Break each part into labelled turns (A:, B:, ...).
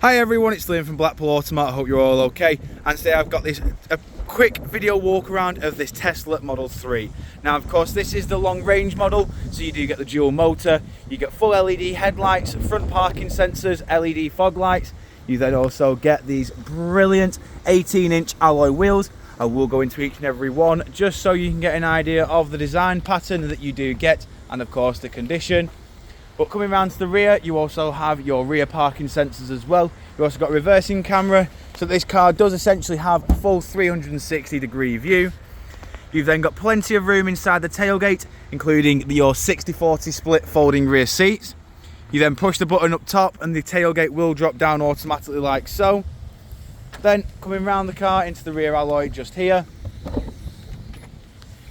A: Hi everyone, it's Liam from Blackpool Automart. I hope you're all okay. And today I've got a quick video walk around of this Tesla Model 3. Now of course this is the long range model, so you do get the dual motor, you get full LED headlights, front parking sensors, LED fog lights. You then also get these brilliant 18-inch alloy wheels. I will go into each and every one just so you can get an idea of the design pattern that you do get and of course the condition. But coming around to the rear, you also have your rear parking sensors as well. You've also got a reversing camera, so this car does essentially have a full 360-degree view. You've then got plenty of room inside the tailgate, including your 60-40 split folding rear seats. You then push the button up top and the tailgate will drop down automatically like so. Then coming around the car into the rear alloy just here.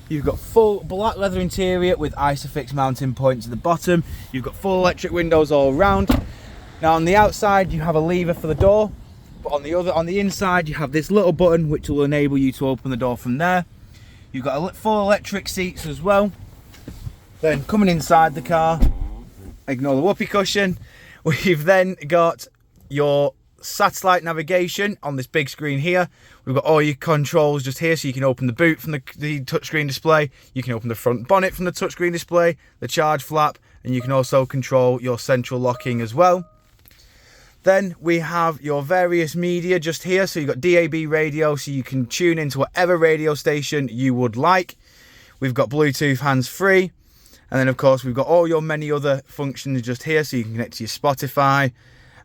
A: You've got full black leather interior with Isofix mounting points at the bottom. You've got full electric windows all around. Now on the outside you have a lever for the door, but on the inside you have this little button which will enable you to open the door from there. You've got full electric seats as well. Then coming inside the car, ignore the whoopee cushion, we've then got your satellite navigation on this big screen here. We've got all your controls just here, so you can open the boot from the touchscreen display, you can open the front bonnet from the touchscreen display, the charge flap, and you can also control your central locking as well. Then we have your various media just here, so you've got DAB radio, so you can tune into whatever radio station you would like. We've got Bluetooth hands-free, and then of course we've got all your many other functions just here, so you can connect to your Spotify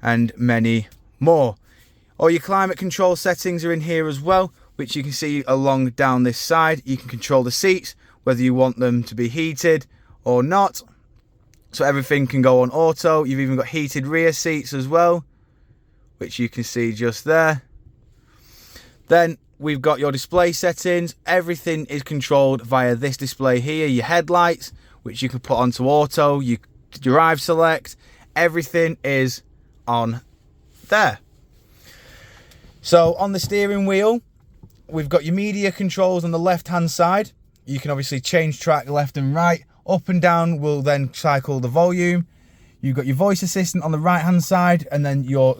A: and many more. All your climate control settings are in here as well, which you can see along down this side. You can control the seats, whether you want them to be heated or not, so everything can go on auto. You've even got heated rear seats as well, which you can see just there. Then we've got your display settings. Everything is controlled via this display here. Your headlights, which you can put onto auto, your drive select, everything is on there. So on the steering wheel, we've got your media controls on the left hand side. You can obviously change track left and right. Up and down will then cycle the volume. You've got your voice assistant on the right hand side, and then your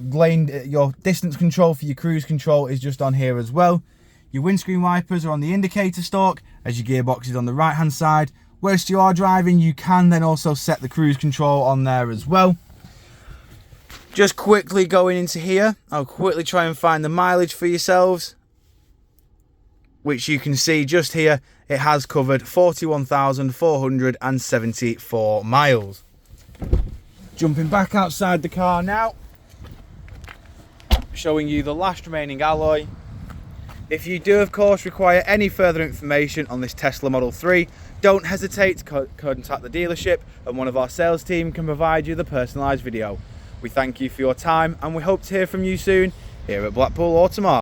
A: distance control for your cruise control is just on here as well. Your windscreen wipers are on the indicator stalk, as your gearbox is on the right hand side. Whilst you are driving, you can then also set the cruise control on there as well. Just quickly going into here, I'll quickly try and find the mileage for yourselves, which you can see just here. It has covered 41,474 miles. Jumping back outside the car now, showing you the last remaining alloy. If you do of course require any further information on this Tesla Model 3, don't hesitate to contact the dealership and one of our sales team can provide you the personalised video. We thank you for your time and we hope to hear from you soon here at Blackpool Automart.